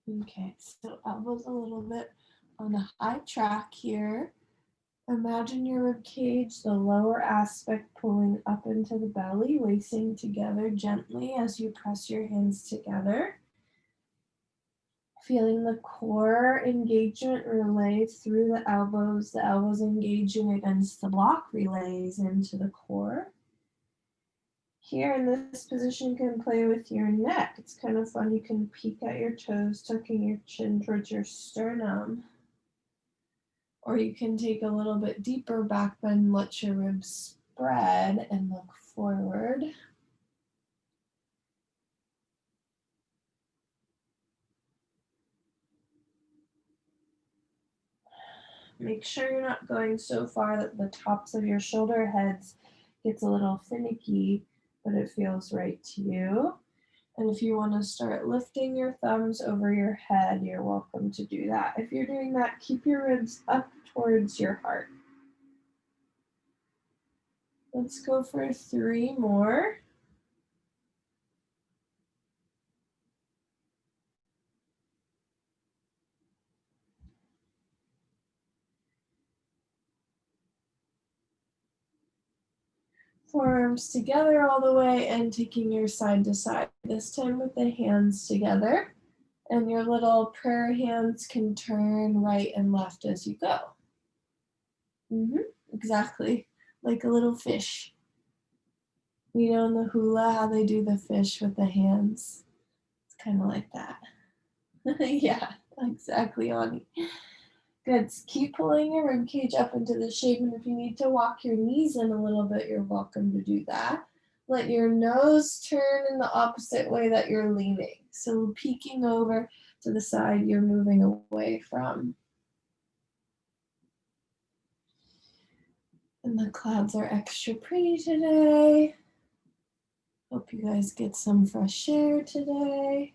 Okay, so elbows a little bit on a high track here. Imagine your rib cage, the lower aspect pulling up into the belly, lacing together gently as you press your hands together. Feeling the core engagement relay through the elbows engaging against the block relays into the core. Here in this position, you can play with your neck. It's kind of fun. You can peek at your toes, tucking your chin towards your sternum. Or you can take a little bit deeper back bend, let your ribs spread and look forward. Make sure you're not going so far that the tops of your shoulder heads gets a little finicky, but it feels right to you. And if you want to start lifting your thumbs over your head, you're welcome to do that. If you're doing that, keep your ribs up towards your heart. Let's go for 3 more. Forearms together all the way and taking your side to side. This time with the hands together. And your little prayer hands can turn right and left as you go. Exactly. Like a little fish. You know in the hula how they do the fish with the hands? It's kind of like that. Yeah, exactly, Ani. Good. Keep pulling your rib cage up into the shape, and if you need to walk your knees in a little bit, you're welcome to do that. Let your nose turn in the opposite way that you're leaning. So peeking over to the side you're moving away from. And the clouds are extra pretty today. Hope you guys get some fresh air today.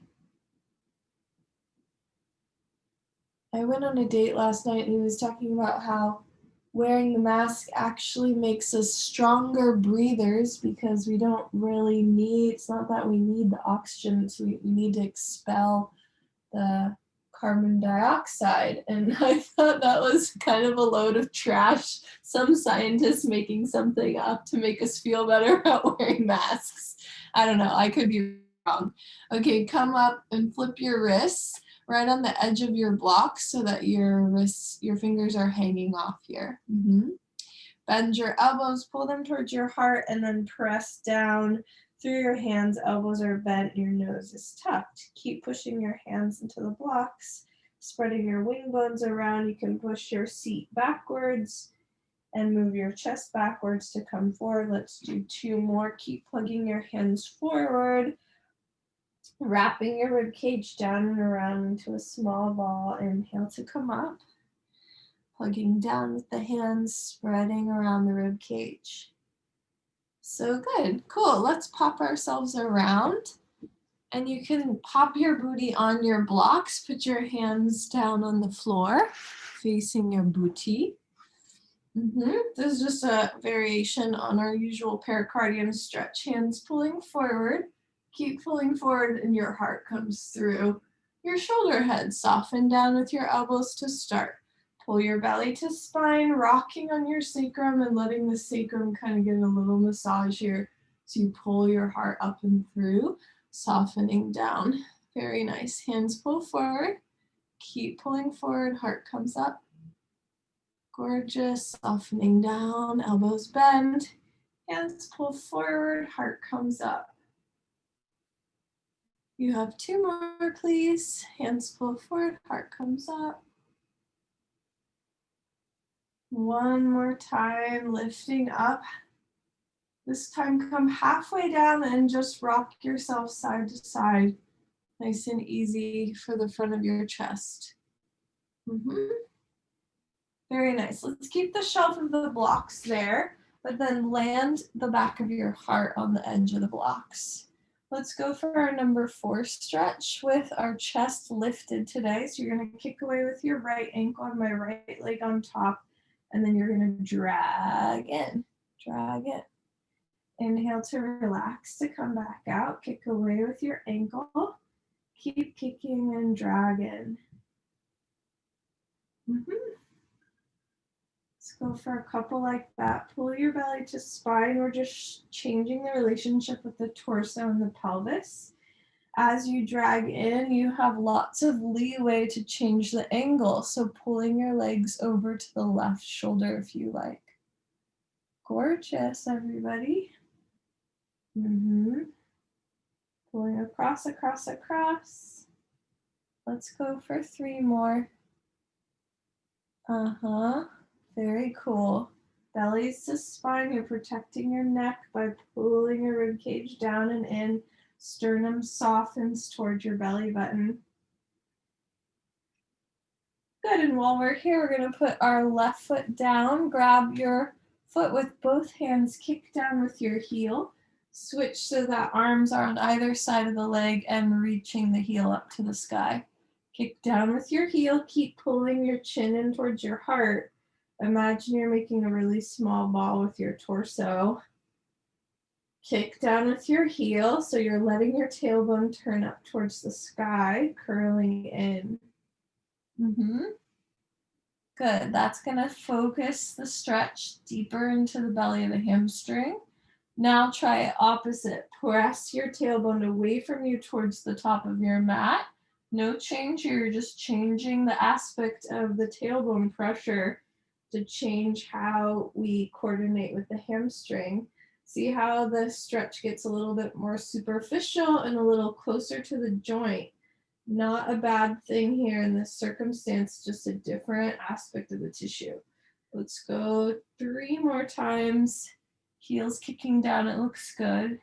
I went on a date last night and he was talking about how wearing the mask actually makes us stronger breathers because we don't really need, it's not that we need the oxygen, so we need to expel the carbon dioxide. And I thought that was kind of a load of trash. Some scientists making something up to make us feel better about wearing masks. I don't know, I could be wrong. Okay, come up and flip your wrists right on the edge of your blocks so that your wrists, your fingers are hanging off here. Bend your elbows, pull them towards your heart, and then press down through your hands. Elbows are bent, your nose is tucked. Keep pushing your hands into the blocks, spreading your wing bones around. You can push your seat backwards and move your chest backwards to come forward. Let's do 2 more. Keep plugging your hands forward, wrapping your rib cage down and around into a small ball. Inhale to come up. Plugging down with the hands, spreading around the rib cage. So good. Cool. Let's pop ourselves around. And you can pop your booty on your blocks. Put your hands down on the floor, facing your booty. This is just a variation on our usual pericardium stretch. Hands pulling forward. Keep pulling forward and your heart comes through. Your shoulder head, soften down with your elbows to start. Pull your belly to spine, rocking on your sacrum and letting the sacrum kind of get a little massage here. So you pull your heart up and through, softening down. Very nice. Hands pull forward. Keep pulling forward, heart comes up. Gorgeous. Softening down, elbows bend. Hands pull forward, heart comes up. You have 2 more, please. Hands pull forward, heart comes up. 1 more time, lifting up. This time come halfway down and just rock yourself side to side. Nice and easy for the front of your chest. Very nice. Let's keep the shelf of the blocks there, but then land the back of your heart on the edge of the blocks. Let's go for our number 4 stretch with our chest lifted today. So you're going to kick away with your right ankle on my right leg on top. And then you're going to drag in, drag in. Inhale to relax, to come back out. Kick away with your ankle. Keep kicking and dragging. Let's go for a couple like that. Pull your belly to spine. We're just changing the relationship with the torso and the pelvis. As you drag in, you have lots of leeway to change the angle. So pulling your legs over to the left shoulder if you like. Gorgeous, everybody. Pulling across, across, across. Let's go for 3 more. Very cool. Bellies to spine. You're protecting your neck by pulling your rib cage down and in. Sternum softens towards your belly button. Good, and while we're here, we're going to put our left foot down. Grab your foot with both hands, kick down with your heel. Switch so that arms are on either side of the leg and reaching the heel up to the sky. Kick down with your heel, keep pulling your chin in towards your heart. Imagine you're making a really small ball with your torso. Kick down with your heel, so you're letting your tailbone turn up towards the sky, curling in. Good, that's gonna focus the stretch deeper into the belly of the hamstring. Now try it opposite. Press your tailbone away from you towards the top of your mat. No change here, you're just changing the aspect of the tailbone pressure to change how we coordinate with the hamstring. See how the stretch gets a little bit more superficial and a little closer to the joint. Not a bad thing here in this circumstance, just a different aspect of the tissue. Let's go 3 more times. Heels kicking down, it looks good.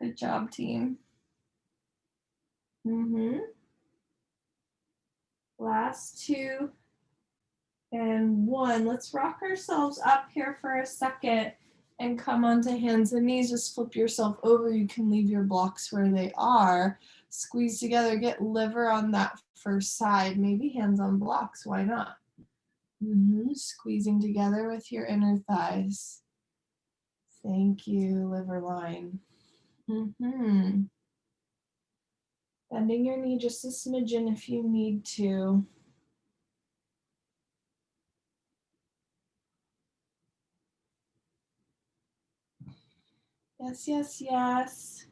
Good job, team. Last 2 and 1. Let's rock ourselves up here for a second and come onto hands and knees. Just flip yourself over. You can leave your blocks where they are. Squeeze together, get liver on that first side. Maybe hands on blocks, why not? Squeezing together with your inner thighs. Thank you, liver line. Bending your knee just a smidgen if you need to. Yes, yes, yes.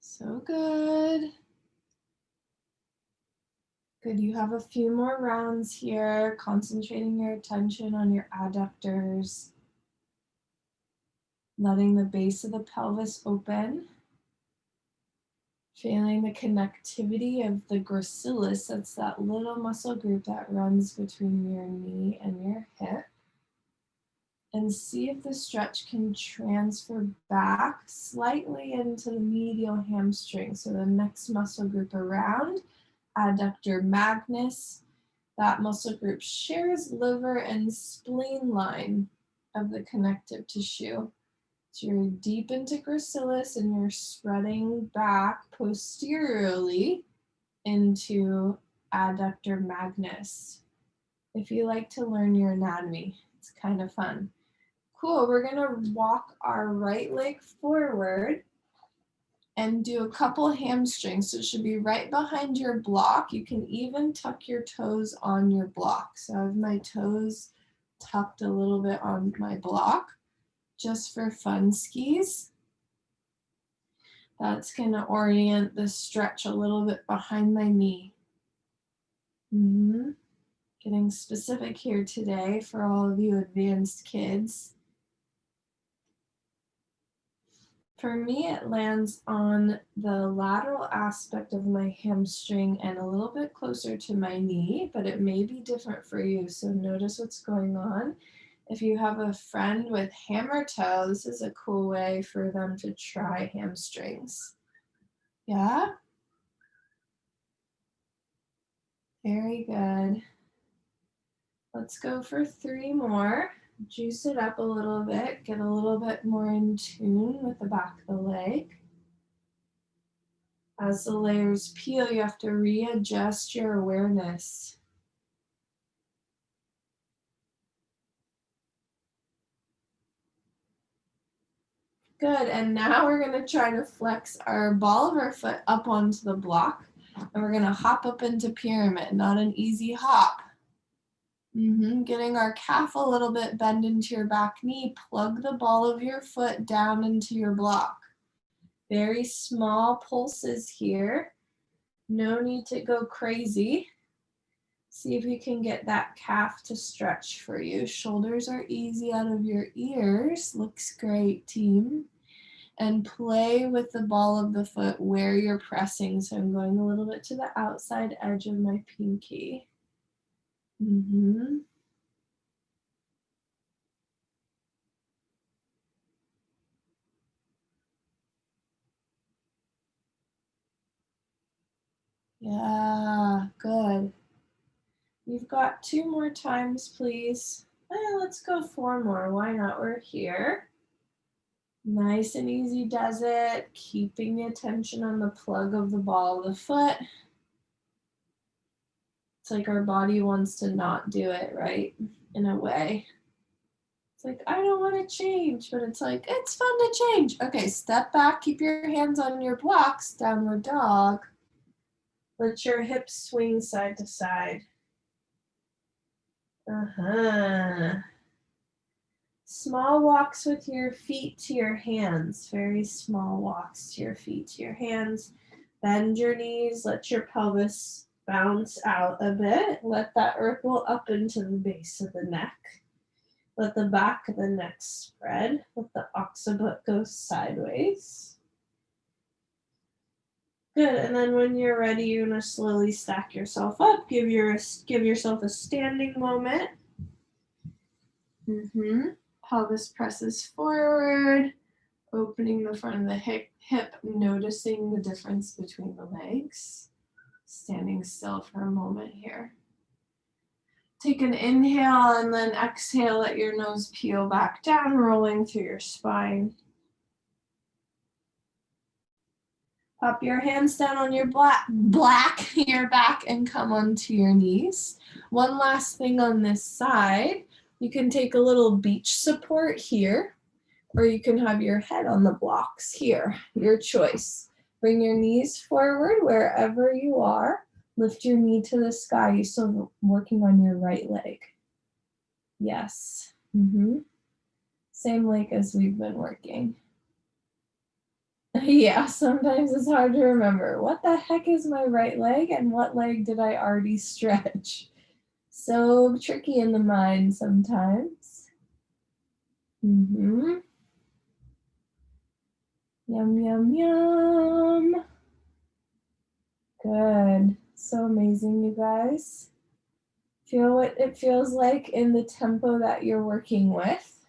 So good. Good, you have a few more rounds here, concentrating your attention on your adductors, letting the base of the pelvis open, feeling the connectivity of the gracilis, that's that little muscle group that runs between your knee and your hip. And see if the stretch can transfer back slightly into the medial hamstring. So the next muscle group around, adductor magnus. That muscle group shares liver and spleen line of the connective tissue. So you're deep into gracilis and you're spreading back posteriorly into adductor magnus. If you like to learn your anatomy, it's kind of fun. Cool, we're gonna walk our right leg forward and do a couple hamstrings. So it should be right behind your block. You can even tuck your toes on your block. So I have my toes tucked a little bit on my block, just for fun skis. That's gonna orient the stretch a little bit behind my knee. Getting specific here today for all of you advanced kids. For me, it lands on the lateral aspect of my hamstring and a little bit closer to my knee, but it may be different for you. So notice what's going on. If you have a friend with hammer toe, this is a cool way for them to try hamstrings. Yeah? Very good. Let's go for 3 more. Juice it up a little bit, get a little bit more in tune with the back of the leg. As the layers peel, you have to readjust your awareness. Good, and now we're gonna try to flex our ball of our foot up onto the block, and we're gonna hop up into pyramid, not an easy hop. Getting our calf a little bit bend into your back knee, plug the ball of your foot down into your block. Very small pulses here. No need to go crazy. See if you can get that calf to stretch for you. Shoulders are easy out of your ears. Looks great, team. And play with the ball of the foot where you're pressing. So I'm going a little bit to the outside edge of my pinky. Yeah, good. You've got 2 more times, please. Let's go 4 more. Why not? We're here. Nice and easy does it. Keeping the attention on the plug of the ball of the foot. It's like our body wants to not do it, right? In a way. It's like, I don't want to change, but it's like, it's fun to change. Okay, step back, keep your hands on your blocks, downward dog. Let your hips swing side to side. Small walks with your feet to your hands. Very small walks to your feet to your hands. Bend your knees, let your pelvis bounce out a bit. Let that ripple up into the base of the neck. Let the back of the neck spread. Let the occiput go sideways. Good, and then when you're ready, you're gonna slowly stack yourself up. Give yourself a standing moment. Pelvis presses forward, opening the front of the hip, noticing the difference between the legs. Standing still for a moment here. Take an inhale and then exhale, let your nose peel back down, rolling through your spine. Pop your hands down on your your back and come onto your knees. One last thing on this side, you can take a little beach support here, or you can have your head on the blocks here, your choice. Bring your knees forward wherever you are. Lift your knee to the sky. You're still working on your right leg. Yes. Same leg as we've been working. Yeah, sometimes it's hard to remember. What the heck is my right leg and what leg did I already stretch? So tricky in the mind sometimes. Yum, yum, yum. Good. So amazing, you guys. Feel what it feels like in the tempo that you're working with.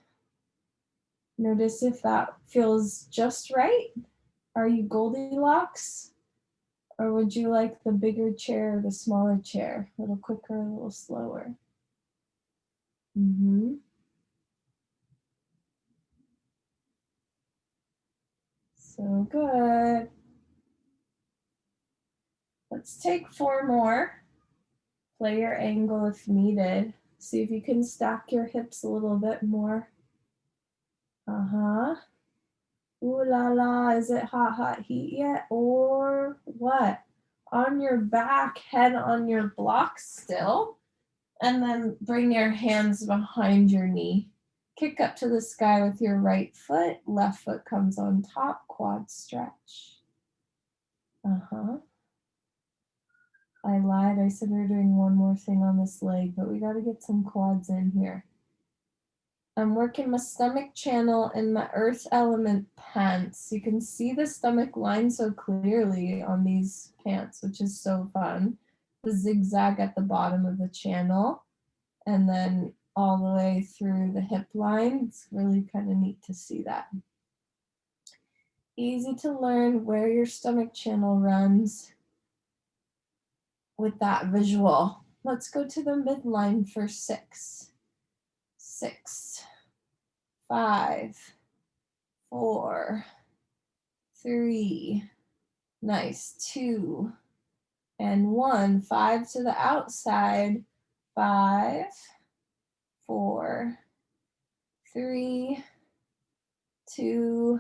Notice if that feels just right. Are you Goldilocks? Or would you like the bigger chair or the smaller chair? A little quicker, a little slower. So good. Let's take 4 more. Play your angle if needed. See if you can stack your hips a little bit more. Ooh la la, is it hot, hot heat yet? Or what? On your back, head on your block still. And then bring your hands behind your knee. Kick up to the sky with your right foot. Left foot comes on top, quad stretch. I lied, I said we were doing one more thing on this leg, but we gotta get some quads in here. I'm working my stomach channel in my earth element pants. You can see the stomach line so clearly on these pants, which is so fun. The zigzag at the bottom of the channel and then all the way through the hip line. It's really kind of neat to see that. Easy to learn where your stomach channel runs with that visual. Let's go to the midline for 6. 6, 5, 4, 3, nice, 2, and 1. 5 to the outside. 5, 4, 3, 2,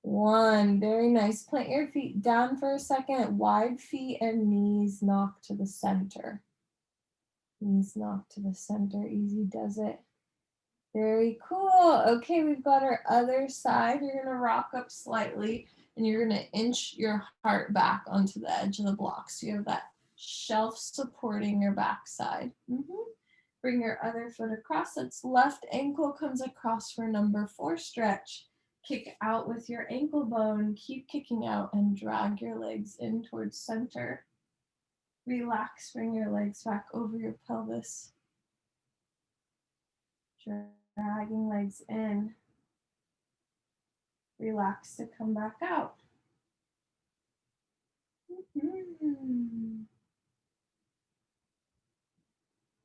1. Very nice. Plant your feet down for a second. Wide feet and knees knock to the center. Knees knock to the center. Easy does it. Very cool. Okay, we've got our other side. You're going to rock up slightly and you're going to inch your heart back onto the edge of the block. So you have that shelf supporting your backside. Bring your other foot across. That's left ankle comes across for number 4 stretch. Kick out with your ankle bone. Keep kicking out and drag your legs in towards center. Relax, bring your legs back over your pelvis. Dragging legs in. Relax to come back out.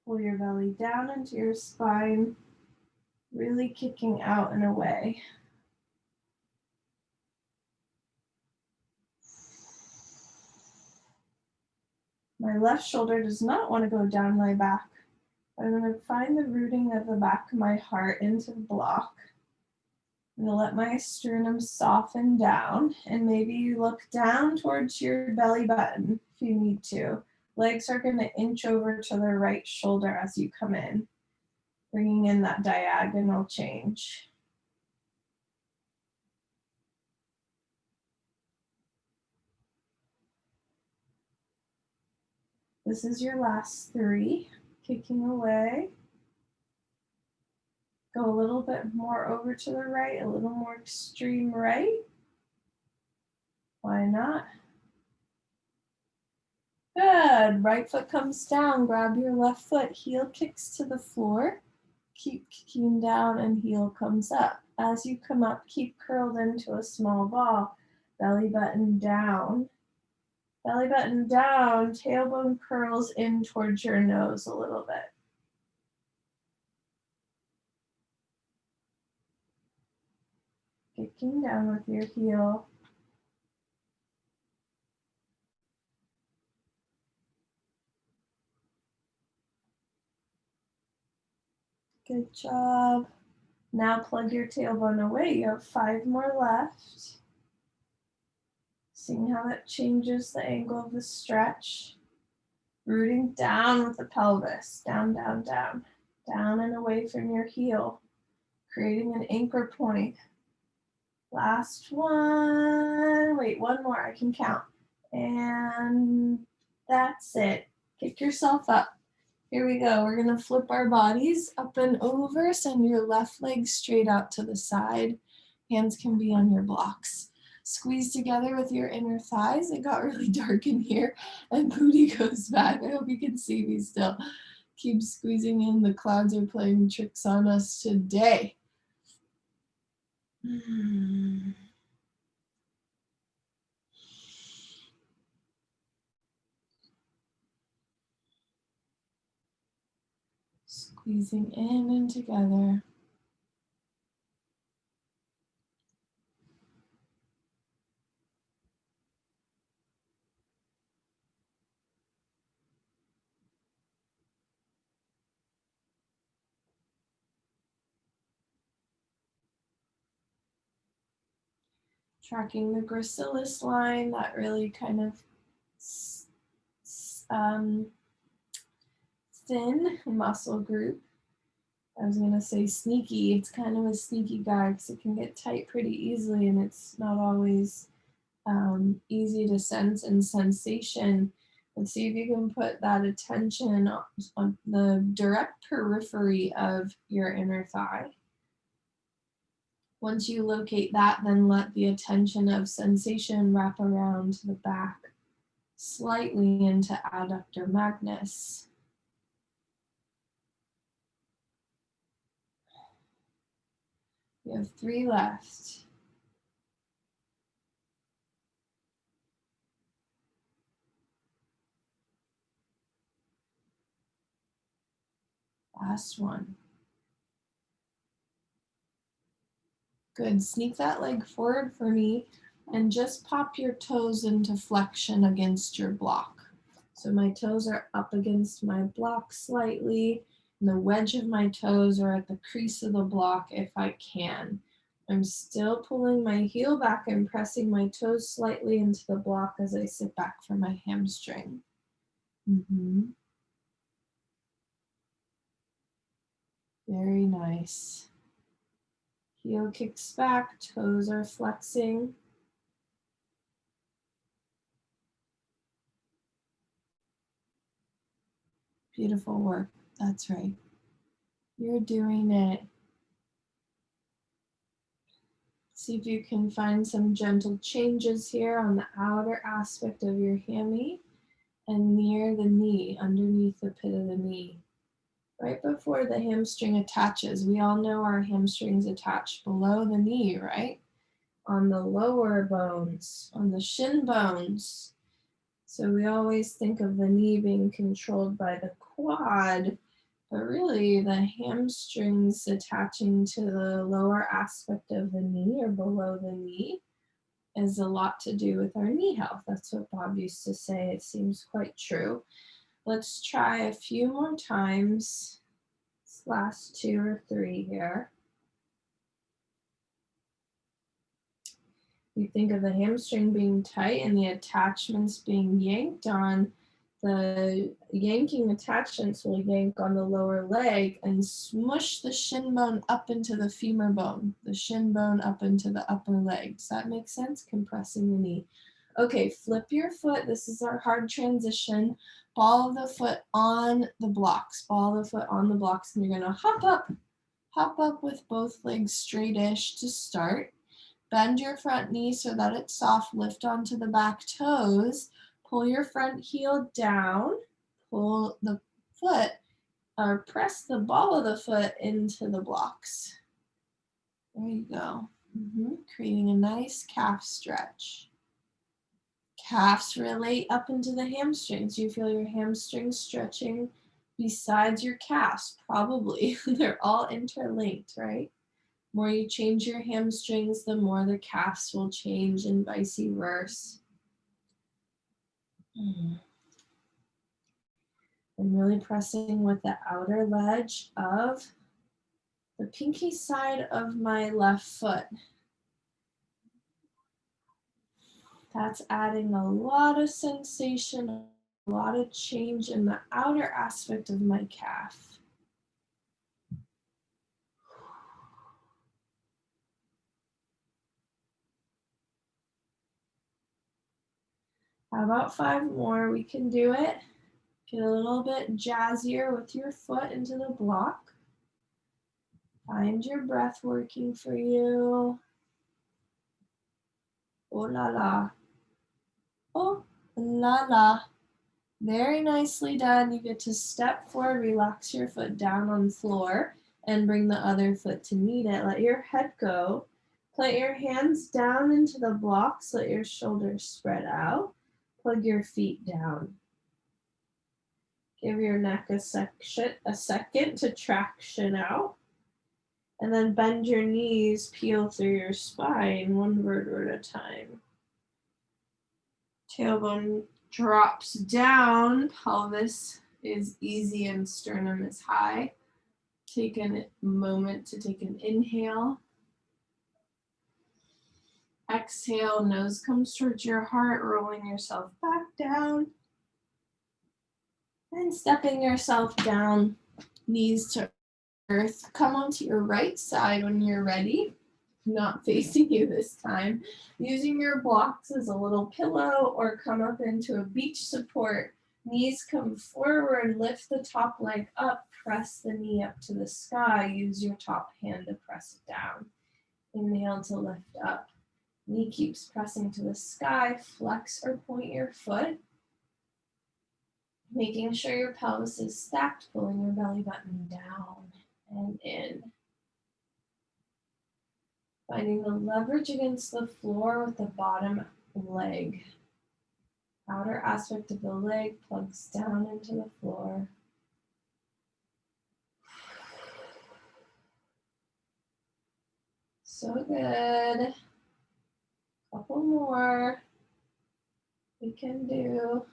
Pull your belly down into your spine, really kicking out and away. My left shoulder does not want to go down my back. I'm going to find the rooting of the back of my heart into the block. I'm going to let my sternum soften down, and maybe you look down towards your belly button if you need to. Legs are going to inch over to the right shoulder as you come in, bringing in that diagonal change. This is your last 3. Kicking away. Go a little bit more over to the right, a little more extreme right. Why not? Good. Right foot comes down. Grab your left foot. Heel kicks to the floor. Keep kicking down and heel comes up. As you come up, keep curled into a small ball. Belly button down. Belly button down. Tailbone curls in towards your nose a little bit. Kicking down with your heel. Good job. Now plug your tailbone away. You have 5 more left. Seeing how that changes the angle of the stretch. Rooting down with the pelvis. Down, down, down. Down and away from your heel. Creating an anchor point. Last one. Wait, one more. I can count. And that's it. Kick yourself up. Here we go. We're going to flip our bodies up and over. Send your left leg straight out to the side. Hands can be on your blocks. Squeeze together with your inner thighs. It got really dark in here and booty goes back. I hope you can see me still. Keep squeezing in. The clouds are playing tricks on us today. Squeezing in and together. Tracking the gracilis line, that really kind of thin muscle group. I was gonna say sneaky. It's kind of a sneaky guy because it can get tight pretty easily and it's not always easy to sense and sensation. Let's see if you can put that attention on the direct periphery of your inner thigh. Once you locate that, then let the attention of sensation wrap around the back, slightly into adductor magnus. You have 3 left. Last one. Good. Sneak that leg forward for me and just pop your toes into flexion against your block. So my toes are up against my block slightly, and the wedge of my toes are at the crease of the block if I can. I'm still pulling my heel back and pressing my toes slightly into the block as I sit back for my hamstring. Very nice. Heel kicks back, toes are flexing. Beautiful work. That's right. You're doing it. See if you can find some gentle changes here on the outer aspect of your hammy and near the knee, underneath the pit of the knee. Right before the hamstring attaches. We all know our hamstrings attach below the knee, right? On the lower bones, on the shin bones. So we always think of the knee being controlled by the quad, but really the hamstrings attaching to the lower aspect of the knee or below the knee is a lot to do with our knee health. That's what Bob used to say. It seems quite true. Let's try a few more times. This last 2 or 3 here. You think of the hamstring being tight and the attachments being yanked on. The yanking attachments will yank on the lower leg and smush the shin bone up into the femur bone, the shin bone up into the upper leg. Does that make sense? Compressing the knee. Okay, flip your foot. This is our hard transition. Ball of the foot on the blocks. Ball of the foot on the blocks. And you're going to hop up with both legs straightish to start. Bend your front knee so that it's soft. Lift onto the back toes. Pull your front heel down. Pull the foot or press the ball of the foot into the blocks. There you go. Creating a nice calf stretch. Calves relate up into the hamstrings. You feel your hamstrings stretching besides your calves? Probably. They're all interlinked, right? The more you change your hamstrings, the more the calves will change and vice versa. I'm really pressing with the outer ledge of the pinky side of my left foot. That's adding a lot of sensation, a lot of change in the outer aspect of my calf. How about 5 more? We can do it. Get a little bit jazzier with your foot into the block. Find your breath working for you. Oh la la. Oh la la. Very nicely done. You get to step forward, relax your foot down on the floor, and bring the other foot to meet it. Let your head go. Put your hands down into the blocks. Let your shoulders spread out. Plug your feet down. Give your neck a second to traction out. And then bend your knees, peel through your spine, one vertebra at a time. Tailbone drops down, pelvis is easy and sternum is high. Take a moment to take an inhale. Exhale, nose comes towards your heart, rolling yourself back down. And stepping yourself down, knees to earth. Come onto your right side when you're ready. Not facing you this time. Using your blocks as a little pillow or come up into a beach support. Knees come forward, lift the top leg up, press the knee up to the sky. Use your top hand to press it down. Inhale to lift up. Knee keeps pressing to the sky. Flex or point your foot. Making sure your pelvis is stacked, pulling your belly button down and in. Finding the leverage against the floor with the bottom leg. Outer aspect of the leg plugs down into the floor. So good. Couple more. We can do.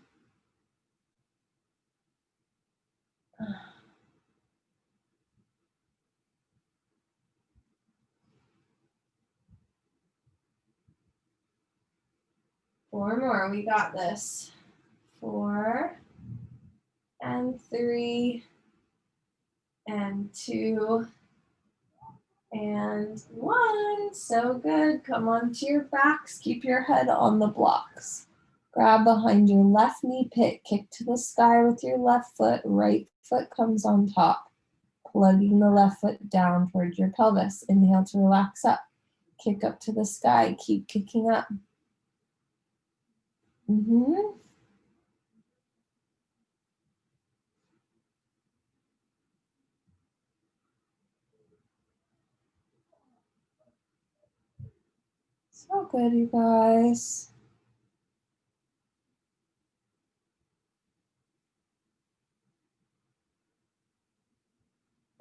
4 more. We got this. 4 and 3 and 2 and 1. So good. Come onto your backs. Keep your head on the blocks. Grab behind your left knee pit. Kick to the sky with your left foot. Right foot comes on top. Plugging the left foot down towards your pelvis. Inhale to relax up. Kick up to the sky. Keep kicking up. So good, you guys.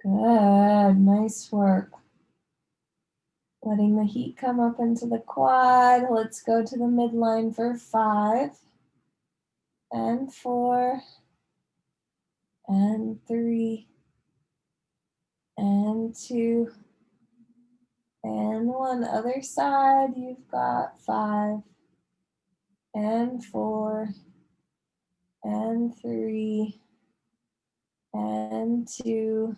Good, nice work. Letting the heat come up into the quad. Let's go to the midline for 5 and 4 and 3 and 2 and 1. Other side, you've got 5 and 4 and 3 and 2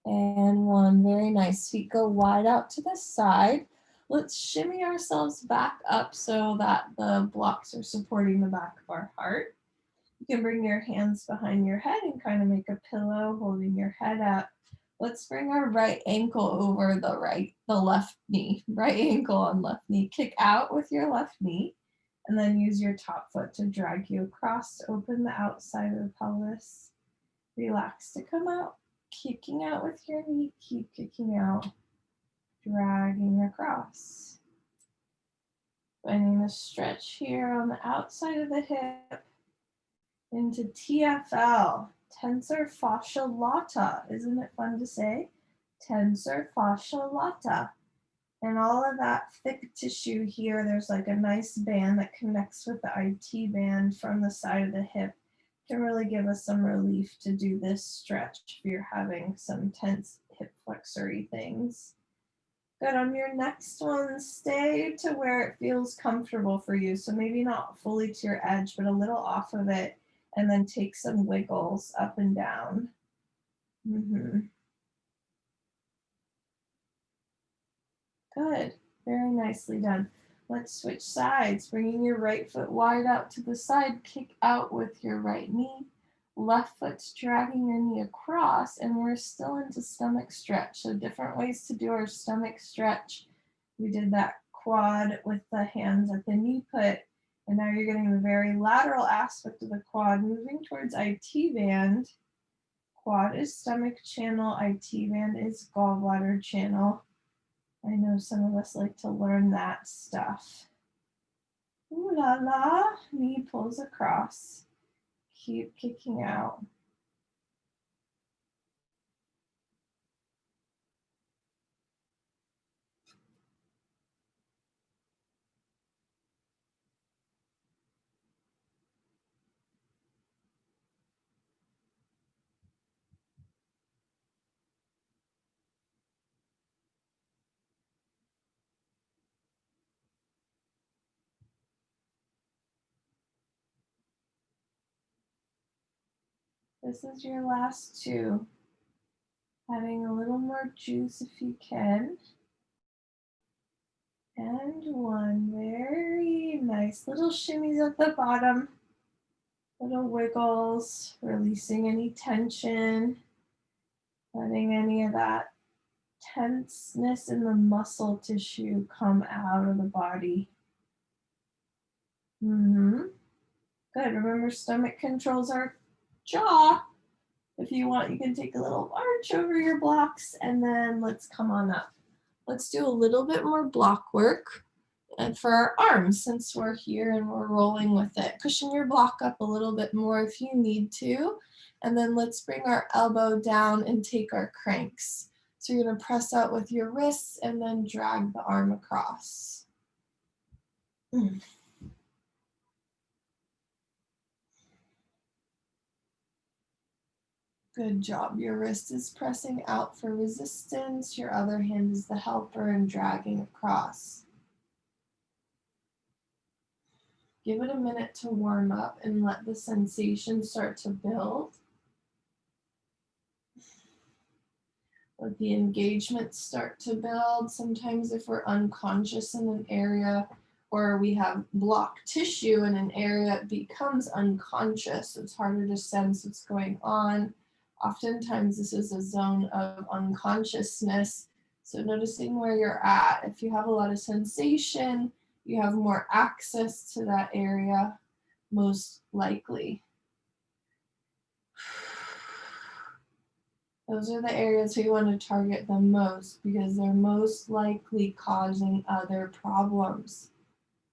and 1. Very nice. Feet go wide out to the side. Let's shimmy ourselves back up so that the blocks are supporting the back of our heart. You can bring your hands behind your head and kind of make a pillow holding your head up. Let's bring our right ankle over the left knee. Right ankle on left knee. Kick out with your left knee and then use your top foot to drag you across to open the outside of the pelvis. Relax to come out. Kicking out with your knee. Keep kicking out. Dragging across. Finding the stretch here on the outside of the hip. Into TFL, tensor fascia lata. Isn't it fun to say? Tensor fascia lata. And all of that thick tissue here, there's like a nice band that connects with the IT band from the side of the hip. Can really give us some relief to do this stretch if you're having some tense hip flexory things. Good. On your next one, stay to where it feels comfortable for you. So maybe not fully to your edge, but a little off of it. And then take some wiggles up and down. Good. Very nicely done. Let's switch sides. Bringing your right foot wide out to the side. Kick out with your right knee. Left foot's dragging your knee across, and we're still into stomach stretch. So different ways to do our stomach stretch. We did that quad with the hands at the knee put, and now you're getting the very lateral aspect of the quad, moving towards IT band. Quad is stomach channel, IT band is gallbladder channel. I know some of us like to learn that stuff. Ooh la la, knee pulls across. Keep kicking out. This is your last 2. Having a little more juice if you can. And 1. Very nice. Little shimmies at the bottom. Little wiggles, releasing any tension, letting any of that tenseness in the muscle tissue come out of the body. Good. Remember, stomach controls our jaw. If you want, you can take a little arch over your blocks, and then let's come on up. Let's do a little bit more block work. And for our arms, since we're here and we're rolling with it, cushion your block up a little bit more if you need to. And then let's bring our elbow down and take our cranks. So you're going to press out with your wrists and then drag the arm across. Good job. Your wrist is pressing out for resistance. Your other hand is the helper and dragging across. Give it a minute to warm up and let the sensation start to build. Let the engagement start to build. Sometimes if we're unconscious in an area or we have blocked tissue in an area, it becomes unconscious. It's harder to sense what's going on. Oftentimes this is a zone of unconsciousness. So noticing where you're at. If you have a lot of sensation, you have more access to that area, most likely. Those are the areas we want to target the most because they're most likely causing other problems.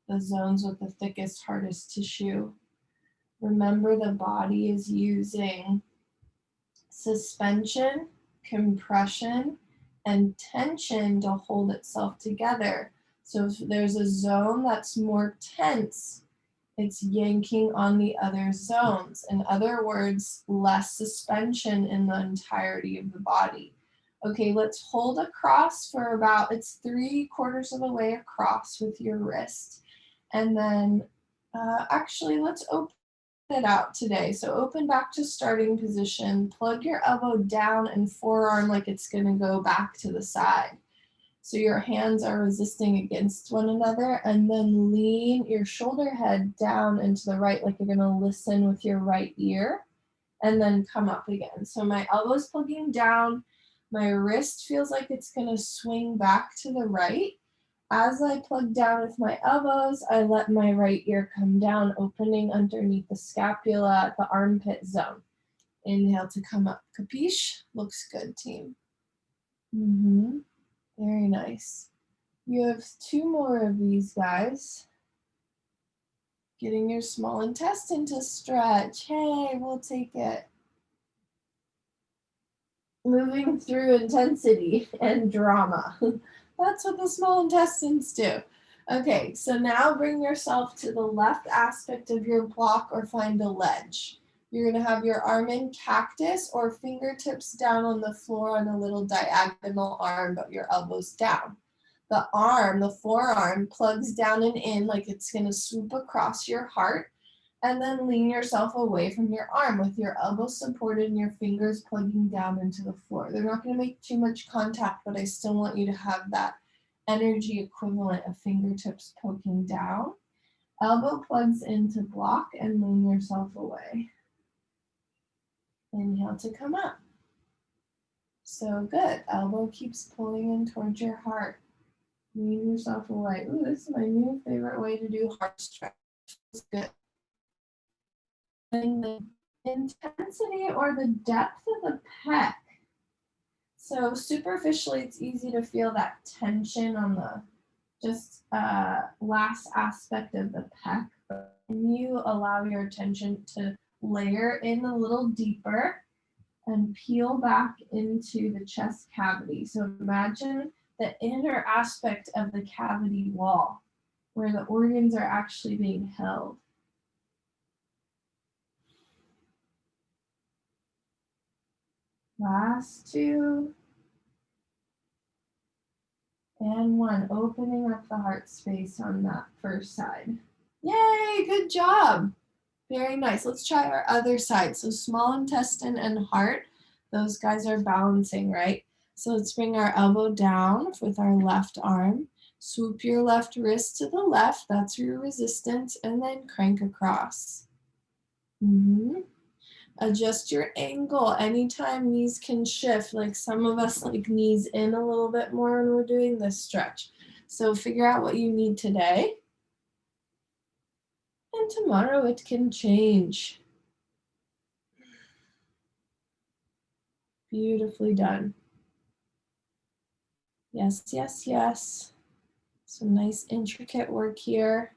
The zones with the thickest, hardest tissue. Remember, the body is using suspension, compression, and tension to hold itself together. So if there's a zone that's more tense, it's yanking on the other zones. In other words, less suspension in the entirety of the body. Okay, let's hold across for about, it's 3/4 of the way across with your wrist. And then actually let's open it out today. So open back to starting position, plug your elbow down and forearm like it's gonna go back to the side. So your hands are resisting against one another, and then lean your shoulder head down and to the right like you're gonna listen with your right ear, and then come up again. So my elbow's plugging down, my wrist feels like it's gonna swing back to the right. As I plug down with my elbows, I let my right ear come down, opening underneath the scapula at the armpit zone. Inhale to come up. Capiche? Looks good, team. Very nice. You have 2 more of these guys. Getting your small intestine to stretch. Hey, we'll take it. Moving through intensity and drama. That's what the small intestines do. Okay, so now bring yourself to the left aspect of your block or find a ledge. You're going to have your arm in cactus or fingertips down on the floor on a little diagonal arm, but your elbows down. The arm, the forearm, plugs down and in like it's going to swoop across your heart, and then lean yourself away from your arm with your elbows supported and your fingers plugging down into the floor. They're not going to make too much contact, but I still want you to have that energy equivalent of fingertips poking down. Elbow plugs into block and lean yourself away. Inhale to come up. So good. Elbow keeps pulling in towards your heart. Lean yourself away. Ooh, this is my new favorite way to do heart stretch. It's good. And the intensity or the depth of the pec. So superficially, it's easy to feel that tension on the just last aspect of the pec. But when you allow your attention to layer in a little deeper and peel back into the chest cavity. So imagine the inner aspect of the cavity wall where the organs are actually being held. Last 2. And 1, opening up the heart space on that first side. Yay, good job. Very nice. Let's try our other side. So small intestine and heart, those guys are balancing, right? So let's bring our elbow down with our left arm. Swoop your left wrist to the left, that's your resistance, and then crank across. Adjust your angle. Anytime knees can shift, like some of us like knees in a little bit more when we're doing this stretch. So figure out what you need today. And tomorrow it can change. Beautifully done. Yes, yes, yes. Some nice intricate work here.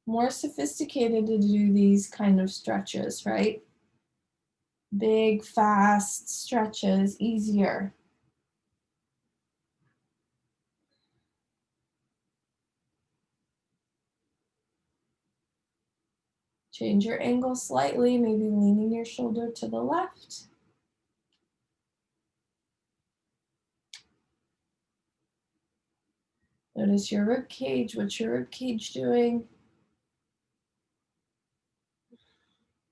More sophisticated to do these kind of stretches, right? Big, fast stretches, easier. Change your angle slightly, maybe leaning your shoulder to the left. Notice your rib cage. What's your rib cage doing?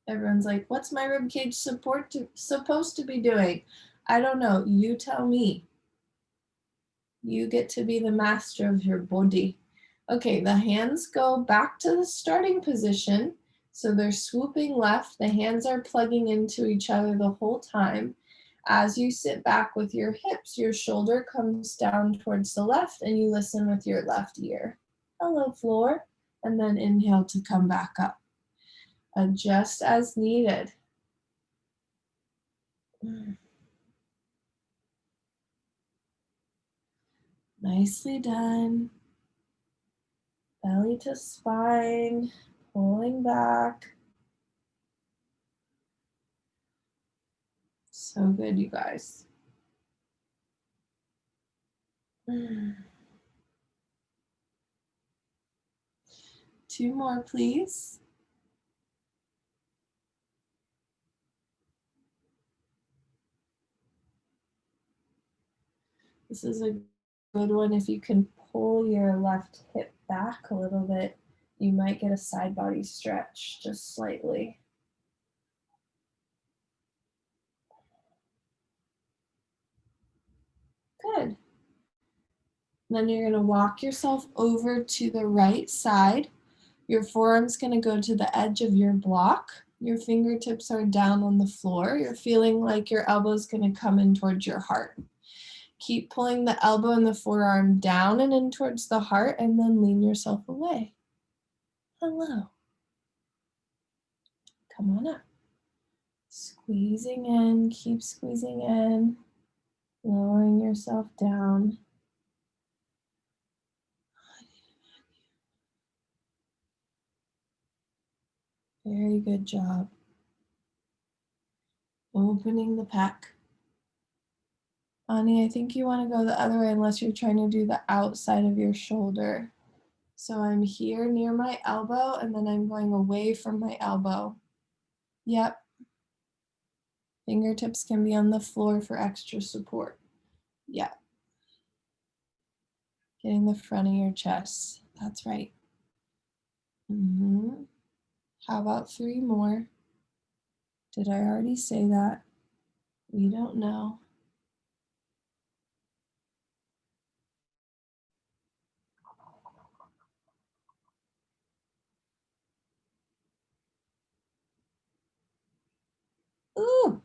Everyone's like, what's my rib cage supposed to be doing? I don't know. You tell me. You get to be the master of your body. Okay, the hands go back to the starting position. So they're swooping left. The hands are plugging into each other the whole time. As you sit back with your hips, your shoulder comes down towards the left and you listen with your left ear. Hello, floor. And then inhale to come back up. Adjust as needed. Nicely done. Belly to spine, pulling back. So good, you guys. Two more, please. This is a good one. If you can pull your left hip back a little bit, you might get a side body stretch just slightly. Good. Then you're going to walk yourself over to the right side. Your forearm's going to go to the edge of your block. Your fingertips are down on the floor. You're feeling like your elbow's going to come in towards your heart. Keep pulling the elbow and the forearm down and in towards the heart, and then lean yourself away. Hello. Come on up. Squeezing in, keep squeezing in, lowering yourself down. Very good job. Opening the pec. Ani, I think you want to go the other way unless you're trying to do the outside of your shoulder. So I'm here near my elbow and then I'm going away from my elbow. Yep. Fingertips can be on the floor for extra support. Yep. Getting the front of your chest. That's right. How about 3 more? Did I already say that? We don't know. Ooh,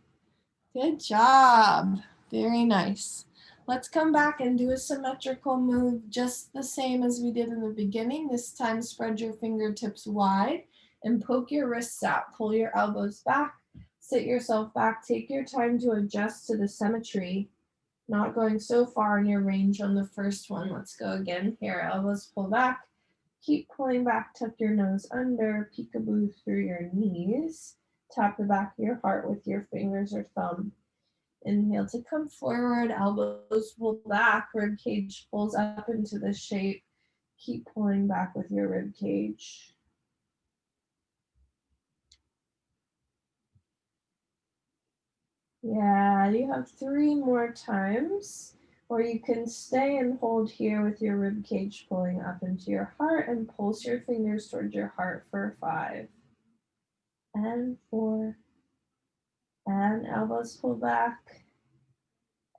good job. Very nice. Let's come back and do a symmetrical move just the same as we did in the beginning. This time spread your fingertips wide and poke your wrists out. Pull your elbows back. Sit yourself back. Take your time to adjust to the symmetry. Not going so far in your range on the first one. Let's go again. Here, elbows pull back. Keep pulling back, tuck your nose under, peekaboo through your knees. Tap the back of your heart with your fingers or thumb. Inhale to come forward, elbows pull back, rib cage pulls up into the shape. Keep pulling back with your rib cage. Yeah, you have 3 more times. Or you can stay and hold here with your rib cage pulling up into your heart and pulse your fingers towards your heart for 5. And 4. And elbows pull back.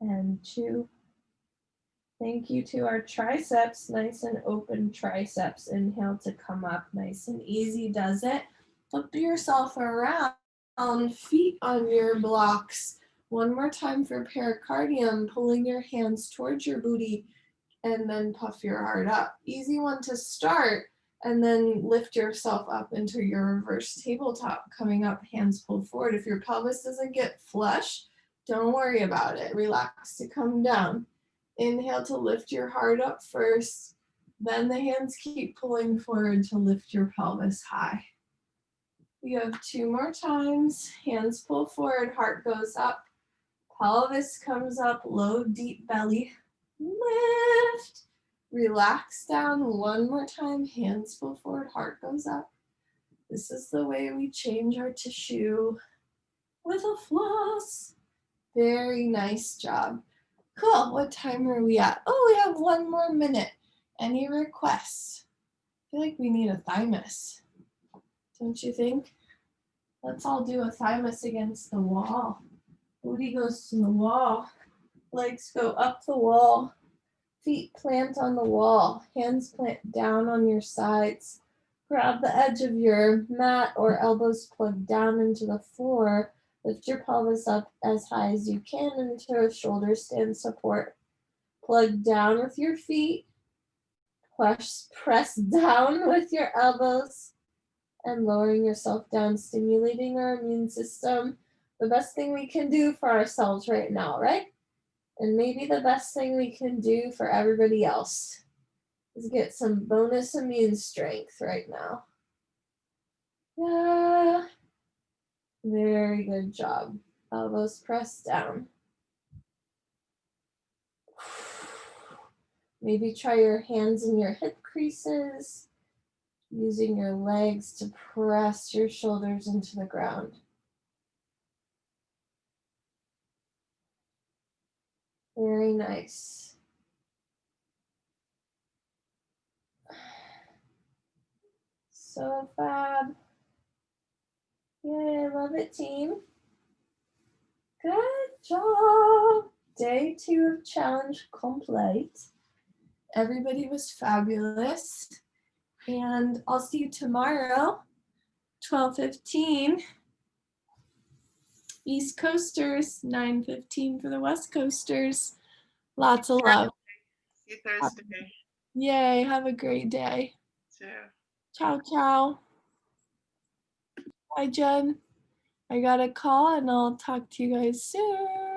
And 2. Thank you to our triceps, nice and open triceps. Inhale to come up, nice and easy does it. Flip yourself around, feet on your blocks. One more time for pericardium, pulling your hands towards your booty and then puff your heart up. Easy one to start, and then lift yourself up into your reverse tabletop, coming up, hands pulled forward. If your pelvis doesn't get flush, don't worry about it. Relax to come down. Inhale to lift your heart up first, then the hands keep pulling forward to lift your pelvis high. You have 2 more times. Hands pull forward, heart goes up, pelvis comes up, low, deep belly. Lift. Relax down. 1 more time. Hands pull forward, heart goes up. This is the way we change our tissue with a floss. Very nice job. Cool. What time are we at? Oh, we have 1 more minute. Any requests? I feel like we need a thymus. Don't you think? Let's all do a thymus against the wall. Booty goes to the wall. Legs go up the wall. Feet plant on the wall. Hands plant down on your sides. Grab the edge of your mat or elbows plug down into the floor. Lift your pelvis up as high as you can into a shoulder stand support. Plug down with your feet. Press down with your elbows and lowering yourself down, stimulating our immune system. The best thing we can do for ourselves right now, right? And maybe the best thing we can do for everybody else is get some bonus immune strength right now. Yeah. Very good job. Elbows pressed down. Maybe try your hands in your hip creases, using your legs to press your shoulders into the ground. Very nice. So fab. Yay, I love it, team. Good job. Day 2 of challenge complete. Everybody was fabulous. And I'll see you tomorrow, 12:15. East Coasters, 9:15 for the West Coasters. Lots of love. See you Thursday. Yay, have a great day. Too. Ciao, ciao. Bye, Jen. I got a call and I'll talk to you guys soon.